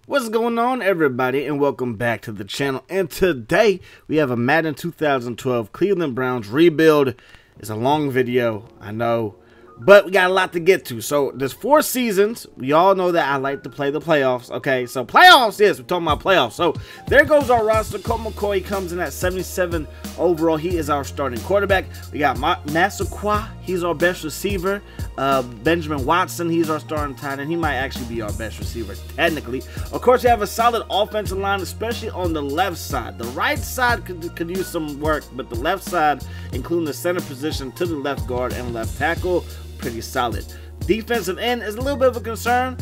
What's going on, everybody, and welcome back to the channel. And today we have a Madden 2012 Cleveland Browns rebuild. It's a long video, I know, but we got a lot to get to. So there's 4 seasons. We all know that I like to play the playoffs. Okay, so playoffs, yes, we're talking about playoffs. So there goes our roster. Colt McCoy comes in at 77 overall. He is our starting quarterback. We got Massaquoi. He's our best receiver. Benjamin Watson, he's our starting tight end. He might actually be our best receiver, technically. Of course, we have a solid offensive line, especially on the left side. The right side could use some work, but the left side, including the center position to the left guard and left tackle, pretty solid. Defensive end is a little bit of a concern.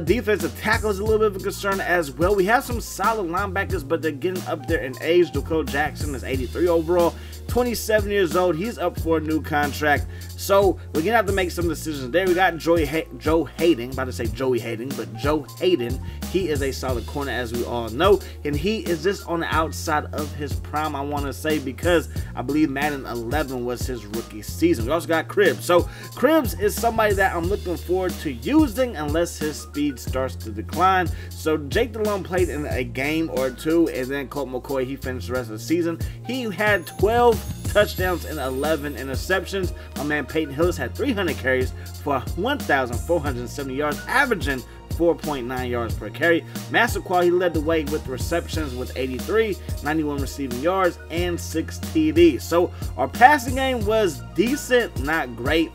Defensive tackle is a little bit of a concern as well. We have some solid linebackers, but they're getting up there in age. D'Qwell Jackson is 83 overall, 27 years old. He's up for a new contract. So we're gonna have to make some decisions there. We got Joe Hayden, about to say Joey Hayden, but Joe Hayden. He is a solid corner, as we all know, and he is just on the outside of his prime, I want to say, because I believe Madden 11 was his rookie season. We also got Cribbs. So Cribbs is somebody that I'm looking forward to using unless his speed starts to decline. So Jake Delhomme played in a game or two, and then Colt McCoy, he finished the rest of the season. He had 12 touchdowns and 11 interceptions. My man Peyton Hillis had 300 carries for 1,470 yards, averaging 4.9 yards per carry. Massaquoi, he led the way with receptions with 83, 91 receiving yards, and 6 TDs. So our passing game was decent, not great.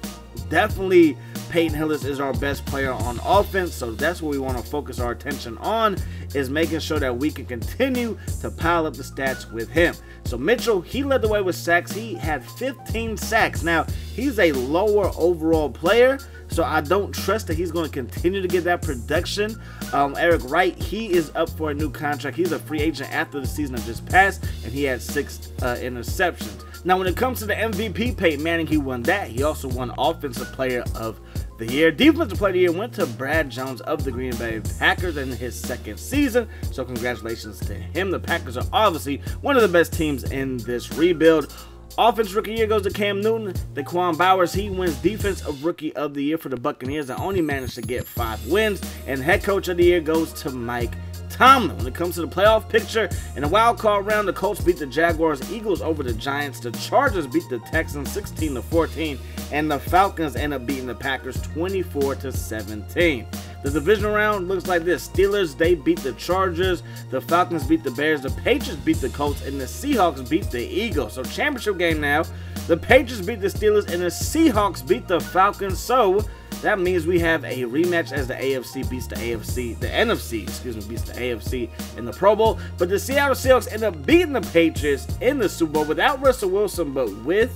Definitely Peyton Hillis is our best player on offense, so that's what we want to focus our attention on, is making sure that we can continue to pile up the stats with him. So Mitchell, he led the way with sacks. He had 15 sacks. Now, he's a lower overall player, so I don't trust that he's going to continue to get that production. Eric Wright, he is up for a new contract. He's a free agent after the season that just passed, and he had 6 interceptions. Now, when it comes to the MVP, Peyton Manning, he won that. He also won Offensive Player of the Year. Defensive Player of the Year went to Brad Jones of the Green Bay Packers in his 2nd season, so congratulations to him. The Packers are obviously one of the best teams in this rebuild. Offense Rookie of the Year goes to Cam Newton. Daquan Bowers, he wins Defensive Rookie of the Year for the Buccaneers and only managed to get 5 wins. And Head Coach of the Year goes to Mike Tomlin. When it comes to the playoff picture, in the wild card round, the Colts beat the Jaguars, Eagles over the Giants, the Chargers beat the Texans 16-14, and the Falcons end up beating the Packers 24-17. The divisional round looks like this. Steelers, they beat the Chargers, the Falcons beat the Bears, the Patriots beat the Colts, and the Seahawks beat the Eagles. So championship game now, the Patriots beat the Steelers, and the Seahawks beat the Falcons. So that means we have a rematch as the AFC beats the AFC, the NFC, excuse me, beats the AFC in the Pro Bowl. But the Seattle Seahawks end up beating the Patriots in the Super Bowl without Russell Wilson, but with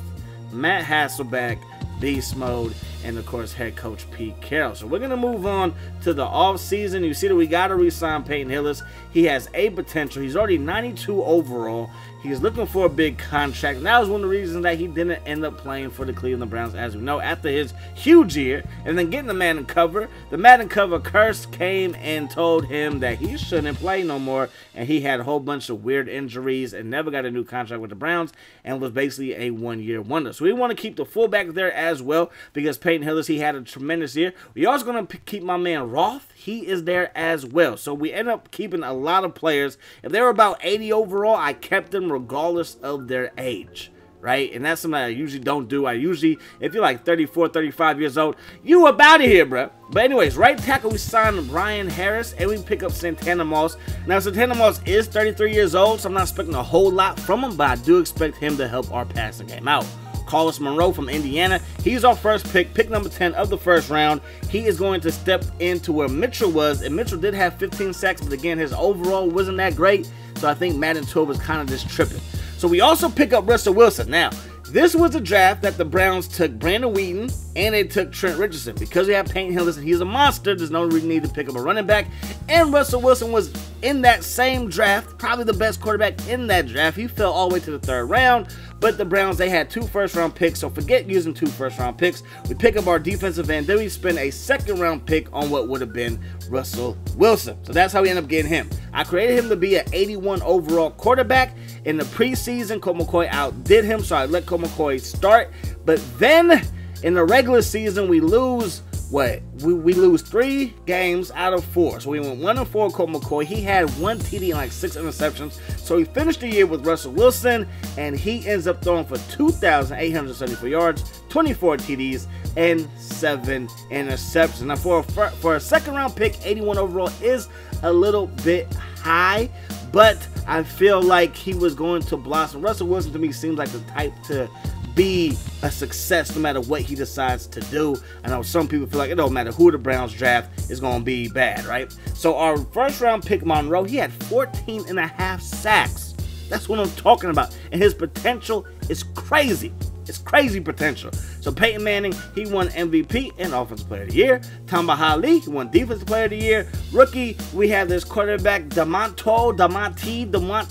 Matt Hasselbeck, Beast Mode, and of course head coach Pete Carroll. So we're going to move on to the offseason. You see that we got to re-sign Peyton Hillis. He has a potential. He's already 92 overall. He's looking for a big contract. And that was one of the reasons that he didn't end up playing for the Cleveland Browns, as we know, after his huge year and then getting the Madden cover. The Madden cover curse came and told him that he shouldn't play no more, and he had a whole bunch of weird injuries and never got a new contract with the Browns and was basically a one-year wonder. So we want to keep the fullback there as well, because Peyton Hillis, he had a tremendous year. We also going to keep my man Roth. He is there as well. So we end up keeping a lot of players. If they were about 80 overall, I kept them regardless of their age, right? And that's something I usually don't do. I usually, if you're like 34, 35 years old, you about here, bro. But anyways, right tackle, we signed Ryan Harris, and we pick up Santana Moss. Now, Santana Moss is 33 years old, so I'm not expecting a whole lot from him, but I do expect him to help our passing game out. Carlos Monroe from Indiana, he's our first pick number 10 of the first round. He is going to step into where Mitchell was, and Mitchell did have 15 sacks, but again, his overall wasn't that great, so I think Madden 12 was kind of just tripping. So we also pick up Russell Wilson. Now, this was a draft that the Browns took Brandon Weeden and they took Trent Richardson. Because we have Peyton Hillis and he's a monster, there's no need to pick up a running back. And Russell Wilson was in that same draft, probably the best quarterback in that draft. He fell all the way to the 3rd round. But the Browns, they had 2 first-round picks, so forget using 2 first-round picks. We pick up our defensive end, then we spend a 2nd-round pick on what would have been Russell Wilson. So that's how we end up getting him. I created him to be an 81 overall quarterback. In the preseason, Colt McCoy outdid him, so I let Colt McCoy start. But then, in the regular season, we lose we lose 3 games out of 4. So we went 1-4 with Colt McCoy. He had 1 TD and like 6 interceptions. So he finished the year with Russell Wilson, and he ends up throwing for 2,874 yards, 24 TDs, and 7 interceptions. Now for a second round pick, 81 overall is a little bit high, but I feel like he was going to blossom. Russell Wilson to me seems like the type to be a success no matter what he decides to do. I know some people feel like it don't matter who the Browns draft is going to be bad, right? So our first round pick, Monroe, he had 14.5 sacks. That's what I'm talking about. And his potential is crazy. It's crazy potential. So Peyton Manning, he won MVP and Offensive Player of the Year. Tamba Hali, he won Defensive Player of the Year. Rookie, we have this quarterback, Damont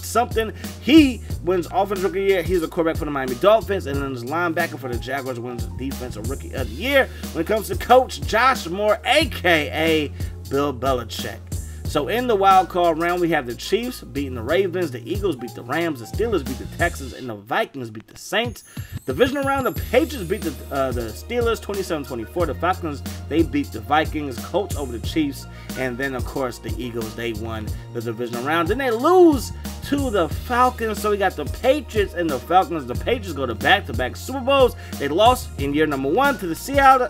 something. He wins Offensive Rookie of the Year. He's a quarterback for the Miami Dolphins. And then this linebacker for the Jaguars wins Defensive Rookie of the Year. When it comes to coach, Josh Moore, a.k.a. Bill Belichick. So in the wild card round, we have the Chiefs beating the Ravens, the Eagles beat the Rams, the Steelers beat the Texans, and the Vikings beat the Saints. Divisional round, the Patriots beat the Steelers 27-24. The Falcons, they beat the Vikings. Colts over the Chiefs. And then, of course, the Eagles, they won the divisional round. Then they lose to the Falcons. So we got the Patriots and the Falcons. The Patriots go to back-to-back Super Bowls. They lost in year number 1 to the Seattle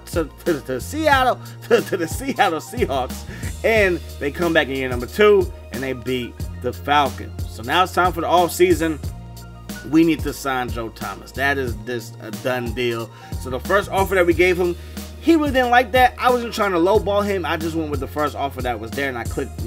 Seahawks. And they come back in year number 2 and they beat the Falcons. So now it's time for the offseason. We need to sign Joe Thomas. That is a done deal. So the first offer that we gave him, he really didn't like that. I wasn't trying to lowball him. I just went with the first offer that was there, and I clicked,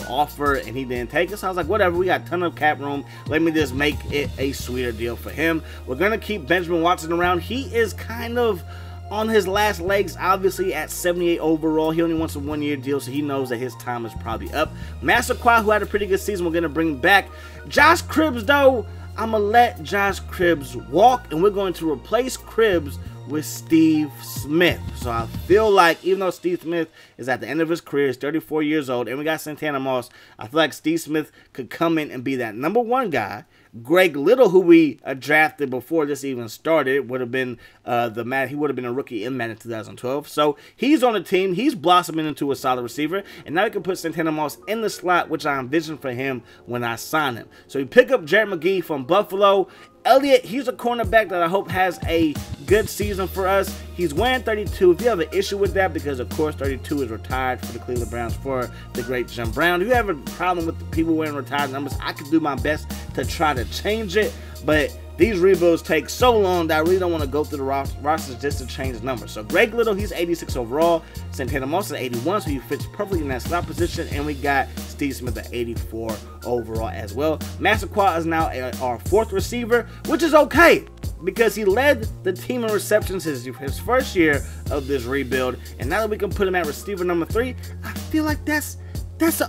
offer, and he didn't take it. So I was like, whatever. We got a ton of cap room. Let me just make it a sweeter deal for him. We're gonna keep Benjamin Watson around. He is kind of on his last legs, obviously at 78 overall. He only wants a 1-year deal, so he knows that his time is probably up. Massaquoi, who had a pretty good season, we're gonna bring back. Josh Cribbs, though, I'm going to let Josh Cribbs walk, and we're going to replace Cribbs with Steve Smith. So I feel like, even though Steve Smith is at the end of his career, he's 34 years old, and we got Santana Moss, I feel like Steve Smith could come in and be that number 1 guy. Greg Little, who we drafted before this even started, would have been he would have been a rookie in Madden 2012. So he's on the team. He's blossoming into a solid receiver, and now we can put Santana Moss in the slot, which I envision for him when I sign him. So we pick up Jared McGee from Buffalo. Elliott, he's a cornerback that I hope has a good season for us. He's wearing 32. If you have an issue with that, because of course 32 is retired for the Cleveland Browns for the great Jim Brown. If you have a problem with the people wearing retired numbers, I can do my best to try to change it. But these rebuilds take so long that I really don't want to go through the rosters just to change the numbers. So Greg Little, he's 86 overall. Santana Moss is 81, so he fits perfectly in that slot position. And we got Steve Smith at 84 overall as well. Massaquoi is now our 4th receiver, which is okay, because he led the team in receptions his first year of this rebuild. And now that we can put him at receiver number 3, I feel like that's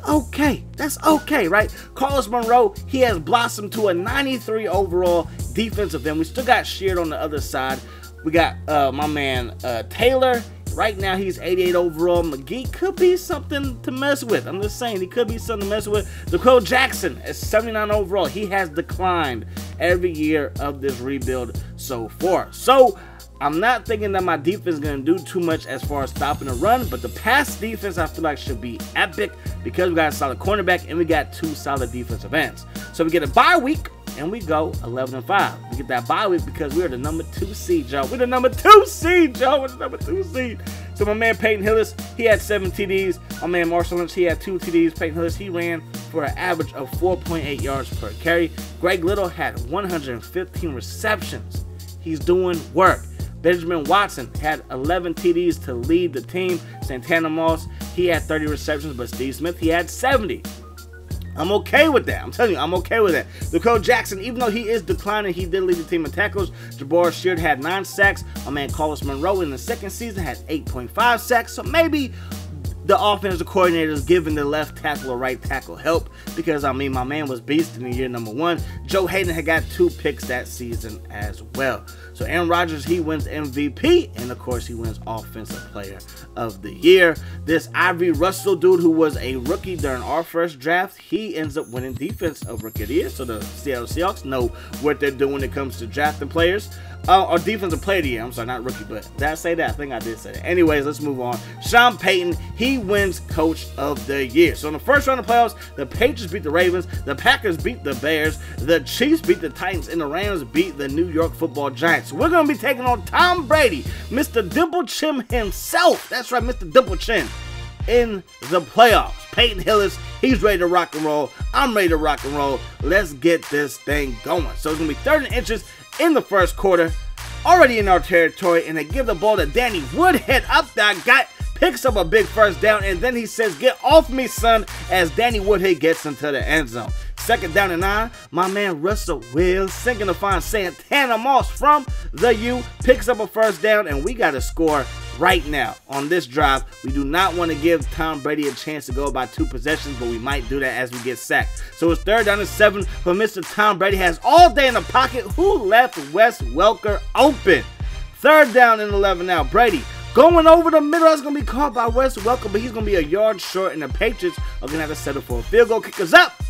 okay. That's okay, right? Carlos Monroe, he has blossomed to a 93 overall defensive end. We still got Sheard on the other side. We got my man Taylor. Right now, he's 88 overall. McGee could be something to mess with. I'm just saying, he could be something to mess with. Dakota Jackson is 79 overall. He has declined every year of this rebuild so far. So I'm not thinking that my defense is going to do too much as far as stopping the run, but the pass defense I feel like should be epic, because we got a solid cornerback and we got 2 solid defensive ends. So we get a bye week and we go 11-5. We get that bye week because we're the number 2 seed, Joe. We're the number 2 seed, Joe. We're the number 2 seed. So my man Peyton Hillis, he had 7 TDs. My man Marshall Lynch, he had 2 TDs. Peyton Hillis, he ran for an average of 4.8 yards per carry. Greg Little had 115 receptions. He's doing work. Benjamin Watson had 11 TDs to lead the team. Santana Moss, he had 30 receptions, but Steve Smith, he had 70. I'm okay with that. I'm telling you, I'm okay with that. Dakota Jackson, even though he is declining, he did lead the team in tackles. Jabbar Sheard had 9 sacks. My man Carlos Monroe in the second season had 8.5 sacks. So maybe the offensive coordinator is giving the left tackle or right tackle help, because I mean, my man was beast in the year number 1. Joe Hayden had got 2 picks that season as well. So Aaron Rodgers, he wins MVP, and of course he wins Offensive Player of the Year. This Ivory Russell dude, who was a rookie during our first draft, he ends up winning Defense of Rookie of the Year. So the Seattle Seahawks know what they're doing when it comes to drafting players. Or defensive player of the year. I'm sorry, not rookie, but did I say that? I think I did say that. Anyways, let's move on. Sean Payton, he wins coach of the year. So in the first round of playoffs, the Patriots beat the Ravens, the Packers beat the Bears, the Chiefs beat the Titans, and the Rams beat the New York Football Giants. So we're going to be taking on Tom Brady, Mr. Dimple Chin himself. That's right, Mr. Dimple Chin in the playoffs. Peyton Hillis, he's ready to rock and roll. I'm ready to rock and roll. Let's get this thing going. So it's going to be 3rd and inches in the first quarter, already in our territory, and they give the ball to Danny Woodhead up that guy, picks up a big first down, and then he says, "Get off me, son," as Danny Woodhead gets into the end zone. 2nd down and 9, my man Russell Wilson gonna find Santana Moss from the U, picks up a first down, and we got to score right now on this drive. We do not want to give Tom Brady a chance to go about 2 possessions, but we might do that as we get sacked. So it's 3rd down and 7, but Mr. Tom Brady has all day in the pocket. Who left Wes Welker open? 3rd down and 11 now. Brady going over the middle. That's going to be caught by Wes Welker, but he's going to be a yard short, and the Patriots are going to have to settle for a field goal. Kick is up,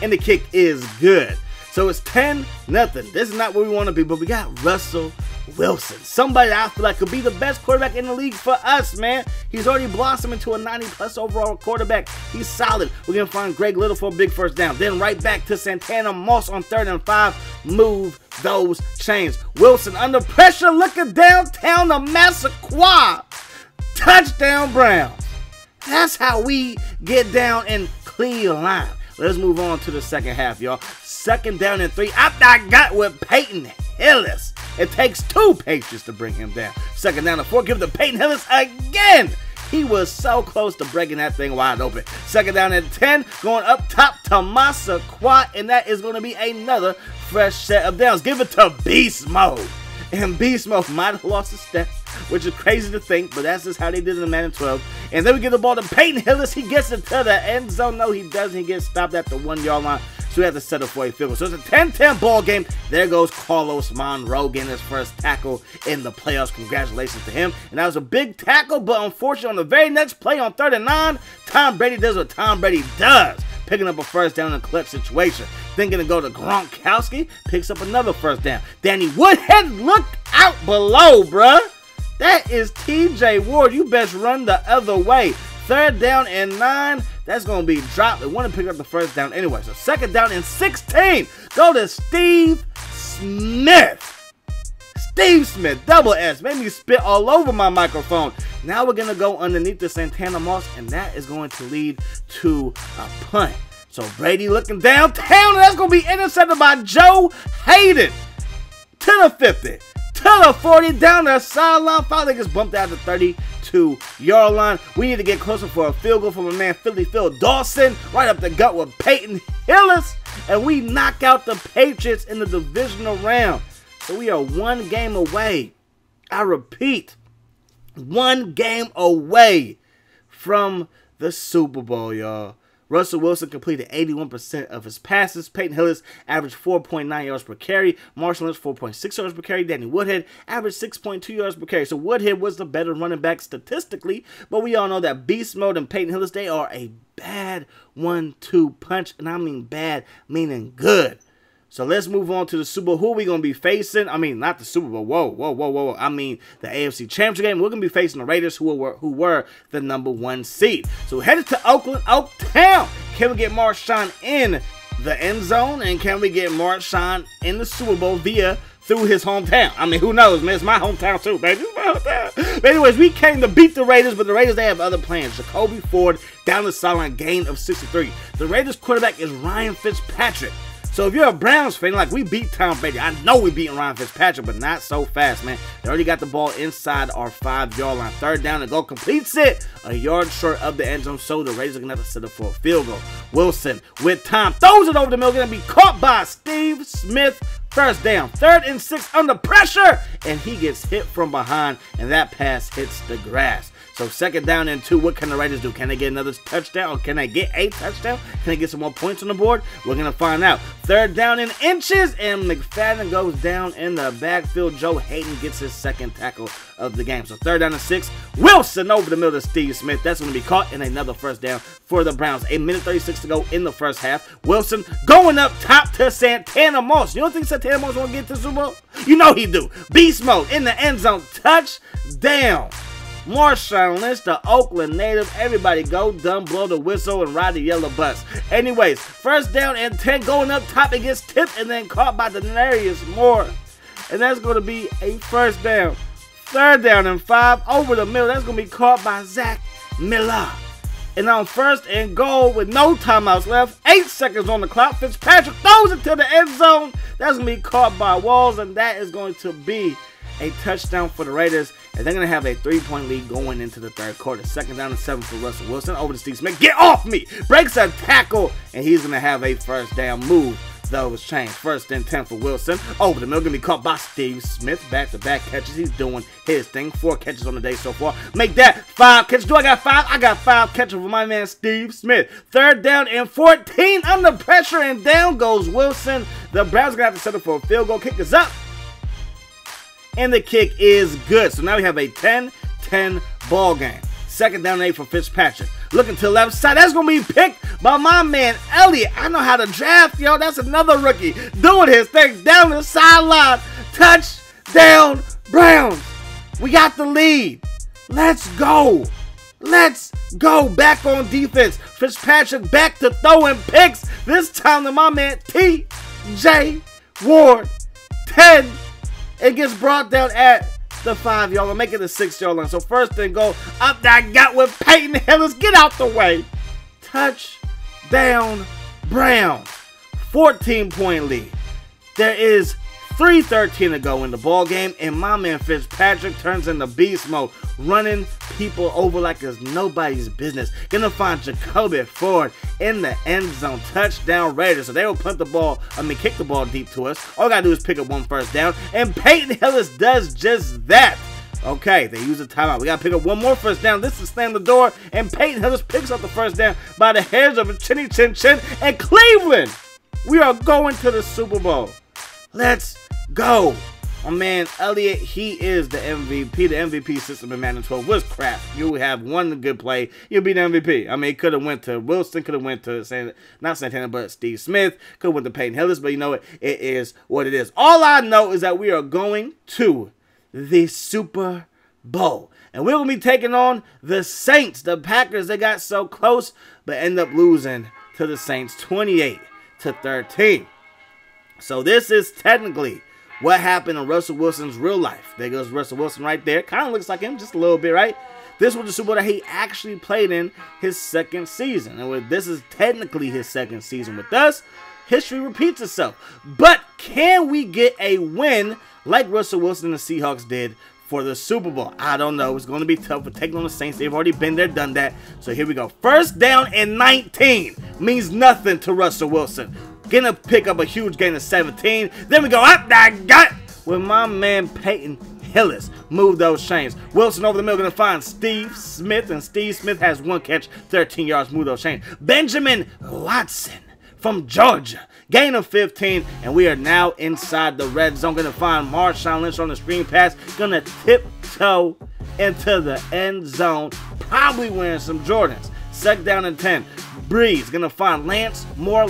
and the kick is good. So it's 10-0. This is not where we want to be, but we got Russell Wilson, somebody that I feel like could be the best quarterback in the league for us, man. He's already blossomed into a 90+ overall quarterback. He's solid. We're going to find Greg Little for a big first down. Then right back to Santana Moss on 3rd and 5. Move those chains. Wilson under pressure, looking downtown to Massaquoi. Touchdown Browns. That's how we get down in Cleveland. Let's move on to the second half, y'all. 2nd down and 3. Up that gut with Peyton Hillis. It takes 2 Patriots to bring him down. 2nd down and 4. Give it to Peyton Hillis again. He was so close to breaking that thing wide open. 2nd down and 10. Going up top to Massaquoi, and that is going to be another fresh set of downs. Give it to Beast Mode. And Beast Mode might have lost a step, which is crazy to think, but that's just how they did it in Madden 12. And then we get the ball to Peyton Hillis. He gets it to the end zone. No, he doesn't. He gets stopped at the 1-yard line. So we have to settle for a field goal. So it's a 10-10 ball game. There goes Carlos Monroe getting his first tackle in the playoffs. Congratulations to him. And that was a big tackle, but unfortunately on the very next play on 3rd and 9, Tom Brady does what Tom Brady does, picking up a first down in a clutch situation. Then gonna go to Gronkowski, picks up another first down. Danny Woodhead, look out below, bruh. That is TJ Ward. You best run the other way. 3rd down and 9. That's going to be dropped. They want to pick up the first down anyway. So 2nd down and 16. Go to Steve Smith. Steve Smith, double S. Made me spit all over my microphone. Now we're going to go underneath the Santana Moss, and that is going to lead to a punt. So Brady looking downtown, and that's going to be intercepted by Joe Hayden. To the 50. To the 40, down the sideline. Finally gets bumped out to 32-yard line. We need to get closer for a field goal from my man Philly Phil Dawson. Right up the gut with Peyton Hillis. And we knock out the Patriots in the divisional round. So we are 1 game away. I repeat, 1 game away from the Super Bowl, y'all. Russell Wilson completed 81% of his passes. Peyton Hillis averaged 4.9 yards per carry. Marshall Lynch 4.6 yards per carry. Danny Woodhead averaged 6.2 yards per carry. So Woodhead was the better running back statistically, but we all know that Beast Mode and Peyton Hillis, they are a bad 1-2 punch, and I mean bad meaning good. So let's move on to the Super Bowl. Who are we going to be facing? I mean, not the Super Bowl. Whoa. I mean, the AFC Championship game. We're going to be facing the Raiders, who were the #1 seed. So we're headed to Oakland, Oaktown. Can we get Marshawn in the end zone? And can we get Marshawn in the Super Bowl through his hometown? I mean, who knows, man? It's my hometown too, baby. It's my hometown. But anyways, we came to beat the Raiders, but the Raiders, they have other plans. Jacoby Ford down the sideline, gain of 63. The Raiders quarterback is Ryan Fitzpatrick. So if you're a Browns fan, like, we beat Tom Brady. I know we beating Ryan Fitzpatrick, but not so fast, man. They already got the ball inside our 5-yard line. 3rd down and go, completes it a yard short of the end zone, so the Raiders are going to have to set up for a field goal. Wilson with time throws it over the middle, going to be caught by Steve Smith. First down, 3rd and 6 under pressure, and he gets hit from behind, and that pass hits the grass. So 2nd down and 2. What can the Raiders do? Can they get another touchdown? Or can they get a touchdown? Can they get some more points on the board? We're going to find out. 3rd down in inches, and McFadden goes down in the backfield. Joe Hayden gets his 2nd tackle of the game. So 3rd down and 6. Wilson over the middle to Steve Smith. That's going to be caught, and another 1st down for the Browns. 1:36 to go in the 1st half. Wilson going up top to Santana Moss. You don't think Santana Moss won't get to the Super Bowl? You know he do. Beast mode in the end zone. Touchdown. Marshawn Lynch, the Oakland native. Everybody go dumb, blow the whistle, and ride the yellow bus. Anyways, 1st down and 10 going up top. It gets tipped and then caught by Denarius Moore. And that's going to be a 1st down. 3rd down and 5 over the middle. That's going to be caught by Zach Miller. And on 1st and goal with no timeouts left, 8 seconds on the clock, Fitzpatrick throws it to the end zone. That's going to be caught by Walls, and that is going to be a touchdown for the Raiders. And they're going to have a 3-point lead going into the 3rd quarter. 2nd down and 7 for Russell Wilson. Over to Steve Smith. Get off me! Breaks a tackle, and he's going to have a 1st down move. Those changed. 1st and 10 for Wilson. Over the middle, going to be caught by Steve Smith. Back-to-back catches. He's doing his thing. 4 catches on the day so far. Make that 5 catches. Do I got 5? I got 5 catches for my man Steve Smith. 3rd down and 14 under pressure, and down goes Wilson. The Browns are going to have to settle for a field goal. Kick is up. And the kick is good. So now we have a 10-10 ball game. 2nd down and 8 for Fitzpatrick. Looking to the left side. That's going to be picked by my man Elliott. I know how to draft, yo. That's another rookie doing his thing down the sideline. Touchdown, Browns. We got the lead. Let's go. Let's go. Back on defense. Fitzpatrick back to throwing picks. This time to my man T.J. Ward. 10. It gets brought down at the 5-yard line. Make it the 6-yard line. So 1st and goal. Up that gut with Peyton Hillis. Get out the way. Touchdown, Browns. 14-point lead. There is 3:13 to go in the ball game, and my man Fitzpatrick turns into beast mode, running people over like it's nobody's business. Gonna find Jacoby Ford in the end zone. Touchdown Raiders. So they will punt the ball, kick the ball deep to us. All I gotta do is pick up 1 1st down, and Peyton Hillis does just that. Okay, they use a timeout. We gotta pick up 1 more 1st down. This is slam the door, and Peyton Hillis picks up the 1st down by the hairs of a chinny chin chin. And Cleveland, we are going to the Super Bowl. Let's go. My man Elliott, he is the MVP. The MVP system in Madden 12 was crap. You have one good play, you'll be the MVP. I mean, it could have went to Wilson, could have went to not Santana, but Steve Smith, could have went to Peyton Hillis, but you know what? It is what it is. All I know is that we are going to the Super Bowl. And we're going to be taking on the Saints. The Packers, they got so close, but end up losing to the Saints 28-13. So this is technically what happened in Russell Wilson's real life. There goes Russell Wilson right there. Kind of looks like him, just a little bit, right? This was the Super Bowl that he actually played in his 2nd season. And this is technically his 2nd season with us. History repeats itself. But can we get a win like Russell Wilson and the Seahawks did for the Super Bowl? I don't know. It's going to be tough for taking on the Saints. They've already been there, done that. So here we go. 1st down and 19 means nothing to Russell Wilson. Gonna pick up a huge gain of 17. Then we go up that gut with my man Peyton Hillis. Move those chains. Wilson over the middle gonna find Steve Smith, and Steve Smith has 1 catch, 13 yards. Move those chains. Benjamin Watson from Georgia. Gain of 15, and we are now inside the red zone. Gonna find Marshawn Lynch on the screen pass. Gonna tiptoe into the end zone. Probably wearing some Jordans. 2nd down and 10. Breeze gonna find Lance Moore.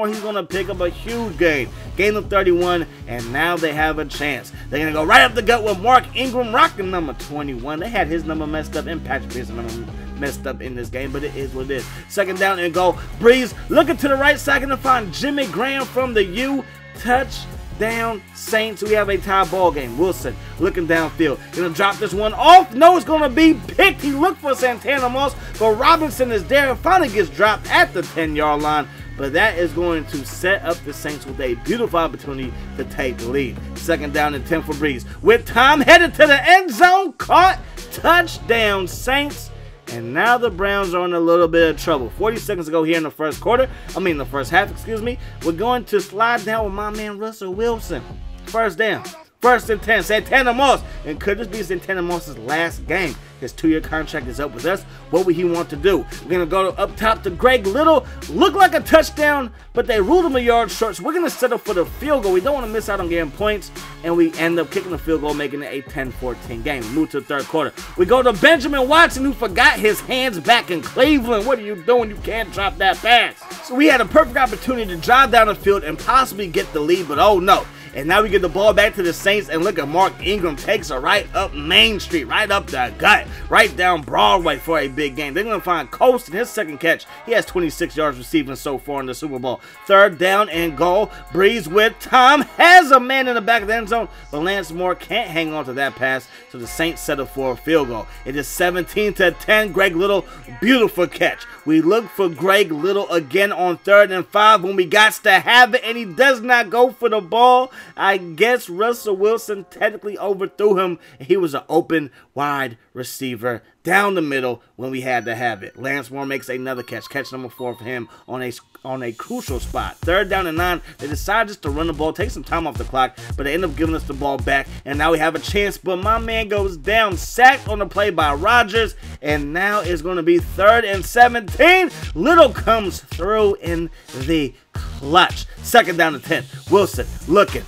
He's gonna pick up a huge gain. Gain of 31, and now they have a chance. They're gonna go right up the gut with Mark Ingram rocking number 21. They had his number messed up and Patrick Pearson's number messed up in this game, but it is what it is. 2nd down and goal. Breeze looking to the right side, gonna find Jimmy Graham from the U. Touchdown Saints. We have a tie ball game. Wilson looking downfield. Gonna drop this one off. No, it's gonna be picked. He looked for Santana Moss, but Robinson is there and finally gets dropped at the 10-yard line. But that is going to set up the Saints with a beautiful opportunity to take the lead. 2nd down and 10 for Breeze. With time headed to the end zone. Caught. Touchdown Saints. And now the Browns are in a little bit of trouble. 40 seconds to go here in the 1st quarter. The 1st half, excuse me. We're going to slide down with my man Russell Wilson. 1st down. First and 10, Santana Moss. And could this be Santana Moss's last game? His 2-year contract is up with us. What would he want to do? We're going to go up top to Greg Little. Looked like a touchdown, but they ruled him a yard short. So we're going to settle for the field goal. We don't want to miss out on getting points. And we end up kicking the field goal, making it a 10-14 game. We move to the third quarter. We go to Benjamin Watson, who forgot his hands back in Cleveland. What are you doing? You can't drop that pass. So we had a perfect opportunity to drive down the field and possibly get the lead, but oh no. And now we get the ball back to the Saints, and look at Mark Ingram takes her right up Main Street, right up the gut, right down Broadway for a big game. They're going to find Coast in his second catch. He has 26 yards receiving so far in the Super Bowl. Third down and goal. Breeze with Tom has a man in the back of the end zone, but Lance Moore can't hang on to that pass, so the Saints settle for a field goal. It is 17-10. Greg Little, beautiful catch. We look for Greg Little again on 3rd and 5 when we got to have it, and he does not go for the ball. I guess Russell Wilson technically overthrew him. He was an open, wide receiver down the middle when we had to have it. Lance Moore makes another catch. Catch number 4 for him on a crucial spot. 3rd down and 9. They decide just to run the ball, take some time off the clock, but they end up giving us the ball back, and now we have a chance, but my man goes down, sacked on the play by Rodgers, and now it's going to be 3rd and 17. Little comes through in the clutch. 2nd down and 10. Wilson looking,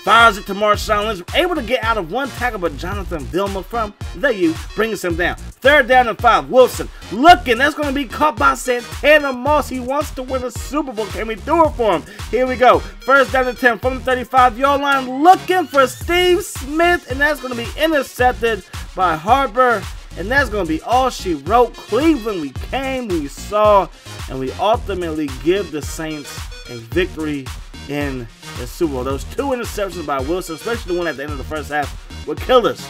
fires it to Marshawn Lynch, able to get out of one tackle, but Jonathan Vilma from the U brings him down. 3rd down and 5. Wilson looking, that's going to be caught by Santana Moss. He wants to win a Super Bowl. Can we do it for him? Here we go. 1st down and 10 from the 35-yard line, looking for Steve Smith, and that's going to be intercepted by Harper. And that's going to be all she wrote. Cleveland, we came, we saw, and we ultimately give the Saints a victory in the Super Bowl. Those 2 interceptions by Wilson, especially the one at the end of the first half, were killers.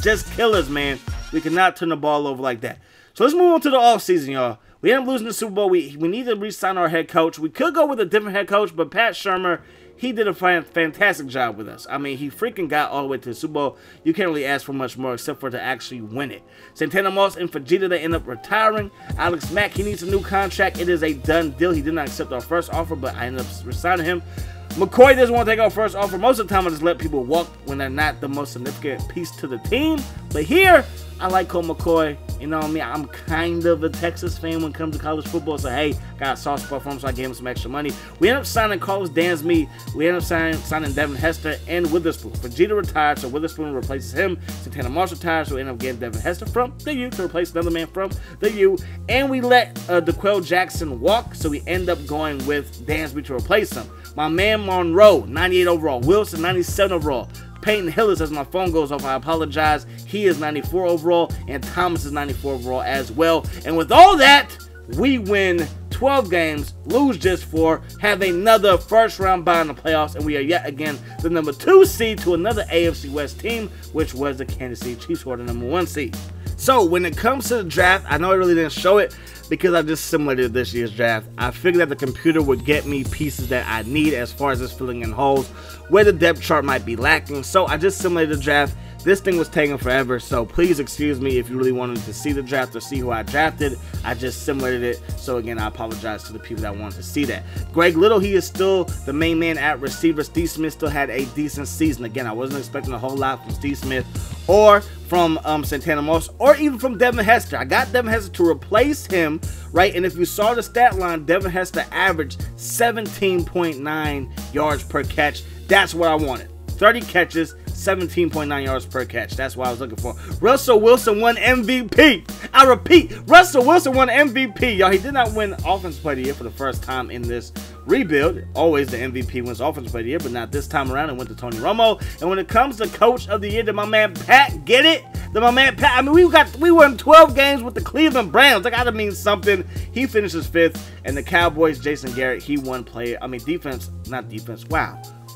Just killers, man. We cannot turn the ball over like that. So let's move on to the offseason, y'all. We ended up losing the Super Bowl. We need to re-sign our head coach. We could go with a different head coach, but Pat Shurmur, he did a fantastic job with us. I mean, he freaking got all the way to the Super Bowl. You can't really ask for much more except for to actually win it. Santana Moss and Fajita, they end up retiring. Alex Mack, he needs a new contract. It is a done deal. He did not accept our first offer, but I ended up resigning him. McCoy doesn't want to take our first offer. Most of the time, I just let people walk when they're not the most significant piece to the team. But here, I like Colt McCoy. You know what I mean? I'm kind of a Texas fan when it comes to college football. So, hey, got a soft spot for him, so I gave him some extra money. We ended up signing Carlos Dansby. We ended up signing Devin Hester and Witherspoon. Vegeta retired, so Witherspoon replaces him. Santana Moss retired, so we ended up getting Devin Hester from the U to replace another man from the U. And we let DeQuell Jackson walk, so we end up going with Dansby to replace him. My man Monroe, 98 overall. Wilson, 97 overall. Peyton Hillis, as my phone goes off, I apologize. He is 94 overall, and Thomas is 94 overall as well. And with all that, we win 12 games, lose just 4, have another first-round bye in the playoffs, and we are yet again the number 2 seed to another AFC West team, which was the Kansas City Chiefs, who are the number 1 seed. So when it comes to the draft, I know I really didn't show it because I just simulated this year's draft. I figured that the computer would get me pieces that I need as far as just filling in holes where the depth chart might be lacking. So I just simulated the draft. This thing was taking forever, so please excuse me if you really wanted to see the draft or see who I drafted. I just simulated it, so again, I apologize to the people that wanted to see that. Greg Little, he is still the main man at receiver. Steve Smith still had a decent season. Again, I wasn't expecting a whole lot from Steve Smith or from Santana Moss or even from Devin Hester. I got Devin Hester to replace him, right? And if you saw the stat line, Devin Hester averaged 17.9 yards per catch. That's what I wanted. 30 catches, 17.9 yards per catch. That's what I was looking for. Russell Wilson won MVP. I repeat, Russell Wilson won MVP. Y'all, he did not win Offensive Player of the Year for the first time in this rebuild. Always the MVP wins Offensive Player of the Year, but not this time around. It went to Tony Romo. And when it comes to Coach of the Year, did my man Pat get it? Did my man Pat? I mean, we won 12 games with the Cleveland Browns. That gotta mean something. He finishes 5th, and the Cowboys, Jason Garrett, he won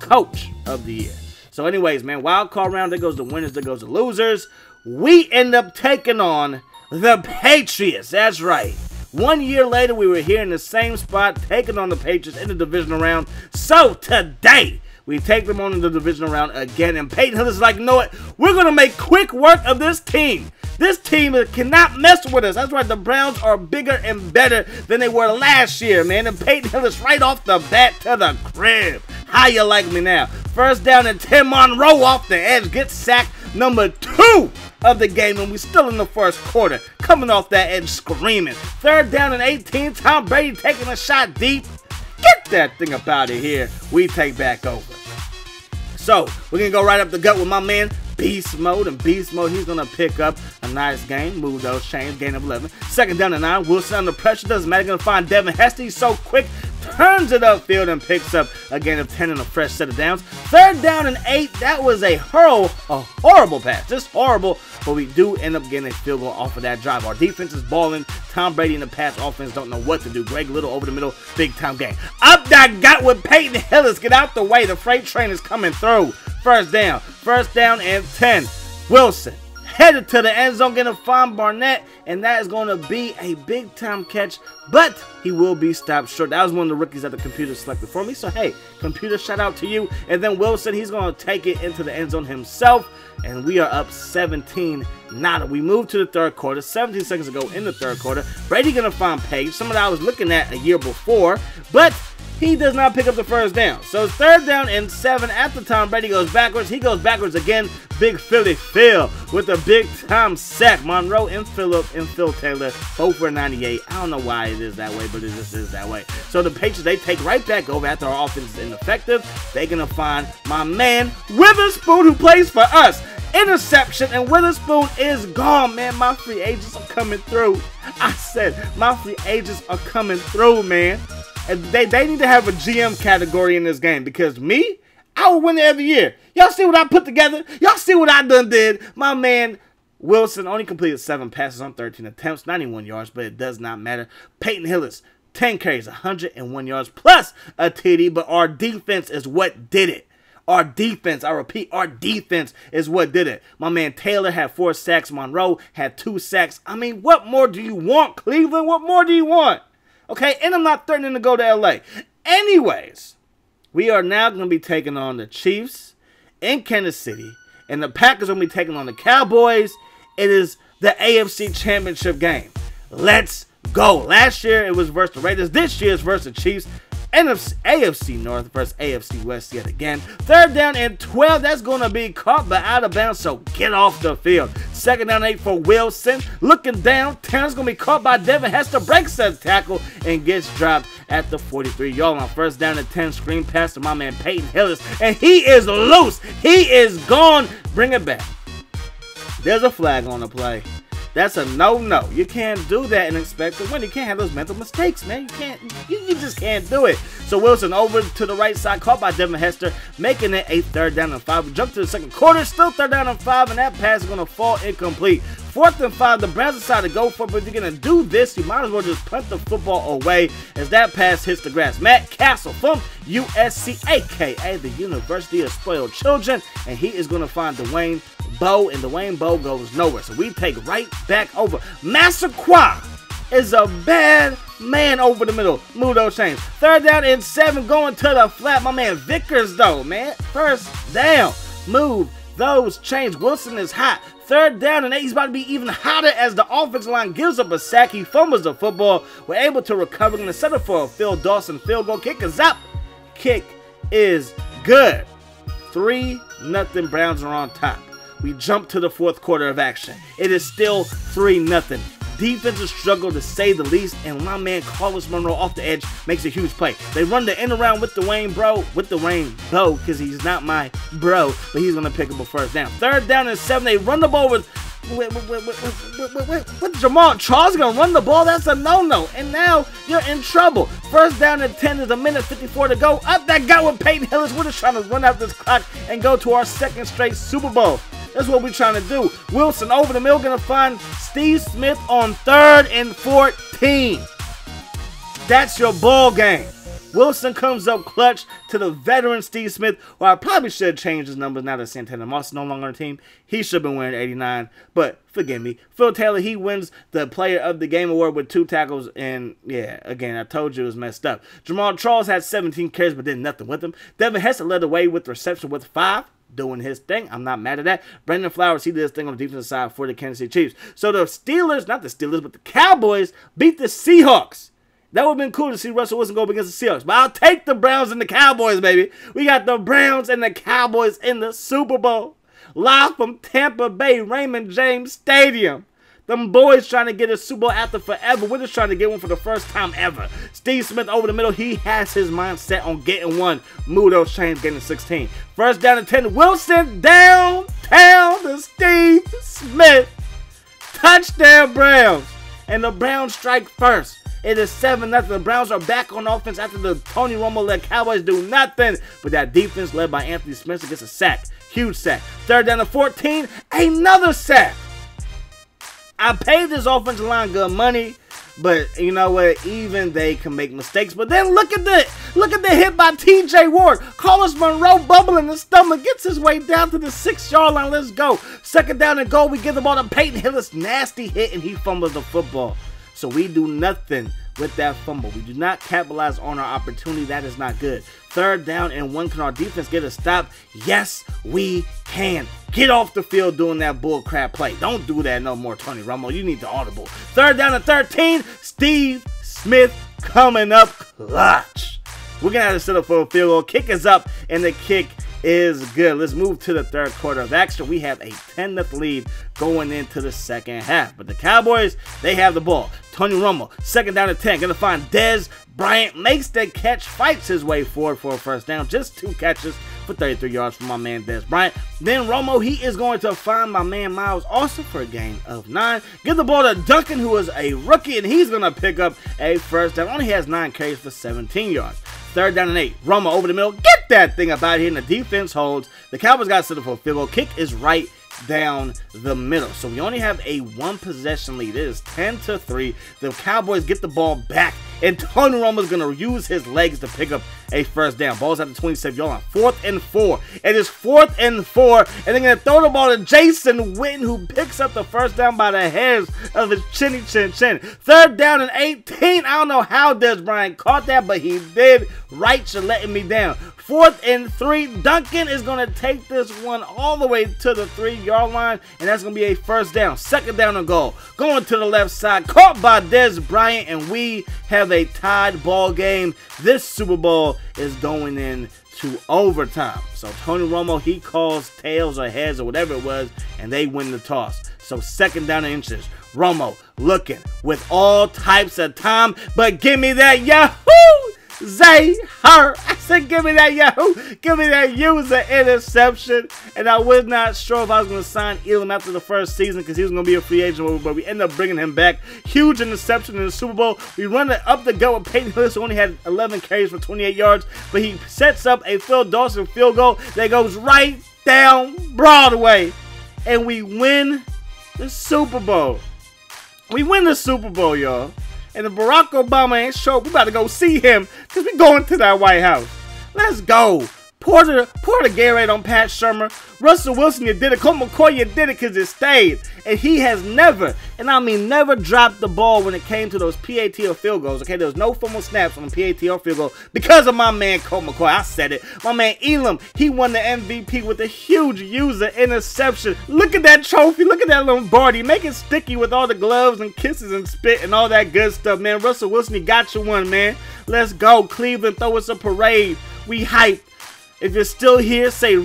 Coach of the Year. So anyways, man, wild card round, there goes the winners, there goes the losers. We end up taking on the Patriots. That's right. 1 year later, we were here in the same spot, taking on the Patriots in the divisional round. So today, we take them on in the divisional round again. And Peyton Hillis is like, you know what? We're going to make quick work of this team. This team cannot mess with us. That's right. The Browns are bigger and better than they were last year, man. And Peyton Hillis right off the bat to the crib. How you like me now? First down and 10. Monroe off the edge gets sacked number 2 of the game, and we still in the first quarter. Coming off that edge screaming. Third down and 18. Tom Brady taking a shot deep. Get that thing up out of here. We take back over. So we're going to go right up the gut with my man Beast Mode. And Beast Mode, he's going to pick up a nice game. Move those chains. Gain of 11. Second down and 9. Wilson under pressure. Doesn't matter. Going to find Devin Hester. He's so quick. Turns it upfield and picks up a gain of 10 and a fresh set of downs. Third down and 8. That was a horrible pass. Just horrible. But we do end up getting a field goal off of that drive. Our defense is balling. Tom Brady and the pass offense don't know what to do. Greg Little over the middle. Big time game. Up that gut with Peyton Hillis. Get out the way. The freight train is coming through. First down. First down and 10. Wilson headed to the end zone, going to find Barnett, and that is going to be a big-time catch, but he will be stopped short. That was one of the rookies that the computer selected for me, so hey, computer, shout out to you. And then Wilson, he's going to take it into the end zone himself, and we are up 17-0. We move to the third quarter, 17 seconds ago in the third quarter. Brady going to find Page, someone that I was looking at a year before, but he does not pick up the first down. So it's third down and 7. At the time, Brady goes backwards. He goes backwards again. Big Philly Phil with a big-time sack. Monroe and Phil Taylor, both for 98. I don't know why it is that way, but it just is that way. So the Patriots, they take right back over after our offense is ineffective. They're going to find my man, Witherspoon, who plays for us. Interception, and Witherspoon is gone, man. My free agents are coming through. I said, my free agents are coming through, man. And they need to have a GM category in this game, because me, I will win it every year. Y'all see what I put together? Y'all see what I done did? My man Wilson only completed 7 passes on 13 attempts, 91 yards, but it does not matter. Peyton Hillis, 10 carries, 101 yards, plus a TD, but our defense is what did it. Our defense, I repeat, our defense is what did it. My man Taylor had 4 sacks. Monroe had 2 sacks. I mean, what more do you want, Cleveland? What more do you want? Okay, and I'm not threatening to go to LA. Anyways, we are now going to be taking on the Chiefs in Kansas City, and the Packers are going to be taking on the Cowboys. It is the AFC Championship game. Let's go. Last year, it was versus the Raiders. This year, it's versus the Chiefs. AFC North versus AFC West yet again. Third down and 12. That's going to be caught but out of bounds, so get off the field. Second down and 8 for Wilson. Looking down. Terrence going to be caught by Devin Hester. Breaks that tackle and gets dropped at the 43. Y'all on first down and 10. Screen pass to my man Peyton Hillis. And he is loose. He is gone. Bring it back. There's a flag on the play. That's a no-no. You can't do that and expect to win. You can't have those mental mistakes, man. You can't. You just can't do it. So Wilson over to the right side, caught by Devin Hester, making it a third down and 5. We jump to the second quarter, still third down and 5, and that pass is going to fall incomplete. Fourth and 5, the Browns decided to go for it, but if you're going to do this, you might as well just punt the football away as that pass hits the grass. Matt Castle from USC, a.k.a. the University of Spoiled Children, and he is going to find Dwayne Bowe, and Dwayne Bowe goes nowhere. So we take right back over. Massaquoi is a bad man over the middle. Move those chains. Third down and 7, going to the flat. My man Vickers, though, man. First down. Move those chains. Wilson is hot. Third down and 8. He's about to be even hotter as the offensive line gives up a sack. He fumbles the football. We're able to recover. Going to settle for a Phil Dawson field goal. Kick is up. Kick is good. 3-0. Browns are on top. We jump to the fourth quarter of action. It is still 3-0. Defensive struggle to say the least, and my man Carlos Monroe off the edge makes a huge play. They run the end around with Dwayne Bowe, because he's not my bro, but he's going to pick up a first down. Third down and 7. They run the ball with Jamal Charles going to run the ball. That's a no-no, and now you're in trouble. First down and 10 is 1:54 to go. Up that guy with Peyton Hillis. We're just trying to run out this clock and go to our second straight Super Bowl. That's what we're trying to do. Wilson over the middle, going to find Steve Smith on 3rd and 14. That's your ball game. Wilson comes up clutch to the veteran Steve Smith, who I probably should have changed his numbers now that Santana Moss is no longer on the team. He should have been wearing 89, but forgive me. Phil Taylor, he wins the Player of the Game award with 2 tackles, and yeah, again, I told you it was messed up. Jamal Charles had 17 carries, but did nothing with him. Devin Hester led the way with reception with 5. Doing his thing. I'm not mad at that. Brandon Flowers, he did his thing on the defensive side for the Kansas City Chiefs. So the Steelers, not the Steelers, but the Cowboys beat the Seahawks That would have been cool to see Russell Wilson go up against the Seahawks. But I'll take the Browns and the Cowboys, baby. We got the Browns and the Cowboys in the Super Bowl. Live from Tampa Bay, Raymond James Stadium. Them boys trying to get a Super Bowl after forever. We're just trying to get one for the first time ever. Steve Smith over the middle. He has his mind set on getting one. Move those chains, getting 16. First down and 10. Wilson downtown to Steve Smith. Touchdown Browns. And the Browns strike first. It is 7-0. The Browns are back on offense after the Tony Romo-led Cowboys do nothing. But that defense led by Anthony Spencer gets a sack. Huge sack. Third down to 14. Another sack. I paid this offensive line good money, but you know what? Even they can make mistakes. But then look at the hit by T.J. Ward. Carlos Monroe bubbling the stomach, gets his way down to the 6-yard line. Let's go. Second down and goal. We give the ball to Peyton Hillis. Nasty hit, and he fumbles the football. So we do nothing with that fumble. We do not capitalize on our opportunity. That is not good. Third down and 1. Can our defense get a stop? Yes, we can. Get off the field doing that bull crap play. Don't do that no more, Tony Romo. You need the audible. Third down and 13. Steve Smith coming up clutch. We're going to have to set up for a field goal. Kick is up, and the kick is good. Let's move to the third quarter of action. We have a 10-0 lead going into the second half. But the Cowboys, they have the ball. Tony Romo, second down and 10. Going to find Dez Bryant. Makes the catch. Fights his way forward for a first down. Just 2 catches for 33 yards from my man Dez Bryant. Then Romo, he is going to find my man Miles Austin for a gain of 9. Give the ball to Duncan, who is a rookie, and he's going to pick up a first down. Only has 9 carries for 17 yards. Third down and 8. Romo over the middle. Get that thing up out here, and the defense holds. The Cowboys got set up for a field goal. Kick is right down the middle. So we only have a 1-possession lead. It is 10-3. The Cowboys get the ball back, and Tony Romo's going to use his legs to pick up a first down. Ball's at the 27-yard line. 4th and 4. It is 4th and 4, and they're going to throw the ball to Jason Witten, who picks up the first down by the hairs of his chinny chin chin. Third down and 18. I don't know how Dez Bryant caught that, but he did. Right, you're letting me down. 4th and 3. Duncan is going to take this one all the way to the 3-yard line, and that's going to be a first down. Second down and goal. Going to the left side. Caught by Dez Bryant, and we have a tied ball game. This Super Bowl is going into overtime. So Tony Romo, he calls tails or heads or whatever it was, and they win the toss. So second down and inches. Romo looking with all types of time, but give me that Yahoo! Zay her. I said, give me that Yahoo. Give me that user interception. And I was not sure if I was going to sign Elam after the first season because he was going to be a free agent, but we ended up bringing him back. Huge interception in the Super Bowl. We run it up the gut with Peyton Hillis, who only had 11 carries for 28 yards, but he sets up a Phil Dawson field goal that goes right down Broadway. And we win the Super Bowl. We win the Super Bowl, y'all. And if Barack Obama ain't show up, we about to go see him because we going to that White House. Let's go. Pour the Gatorade on Pat Shurmur. Russell Wilson, you did it. Colt McCoy, you did it because it stayed. And he has never, and I mean never, dropped the ball when it came to those PAT or field goals. Okay, there was no fumble snaps on the PAT or field goal because of my man Colt McCoy. I said it. My man Elam, he won the MVP with a huge user interception. Look at that trophy. Look at that Lombardi. Make it sticky with all the gloves and kisses and spit and all that good stuff, man. Russell Wilson, you got you one, man. Let's go. Cleveland, throw us a parade. We hyped. If you're still here, say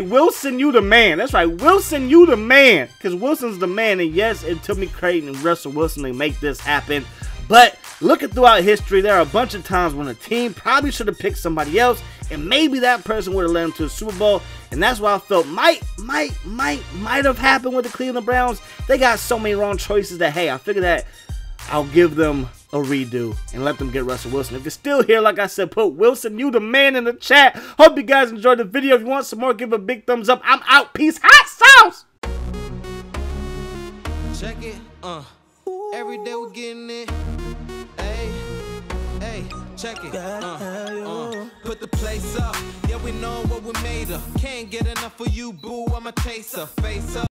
Wilson, you the man. That's right, Wilson, you the man. Because Wilson's the man. And yes, it took me Creighton and Russell Wilson to make this happen. But looking throughout history, there are a bunch of times when a team probably should have picked somebody else. And maybe that person would have led them to the Super Bowl. And that's why I felt might have happened with the Cleveland Browns. They got so many wrong choices that, hey, I figured that I'll give them a redo and let them get Russell Wilson. If you're still here, like I said, put Wilson, you the man, in the chat. Hope you guys enjoyed the video. If you want some more, give a big thumbs up. I'm out. Peace. Hot sauce. Check it. Every day we're getting it. Hey, check it. Put the place up. Yeah, we know what we made of. Can't get enough of you, boo. I'm a chaser. Face up.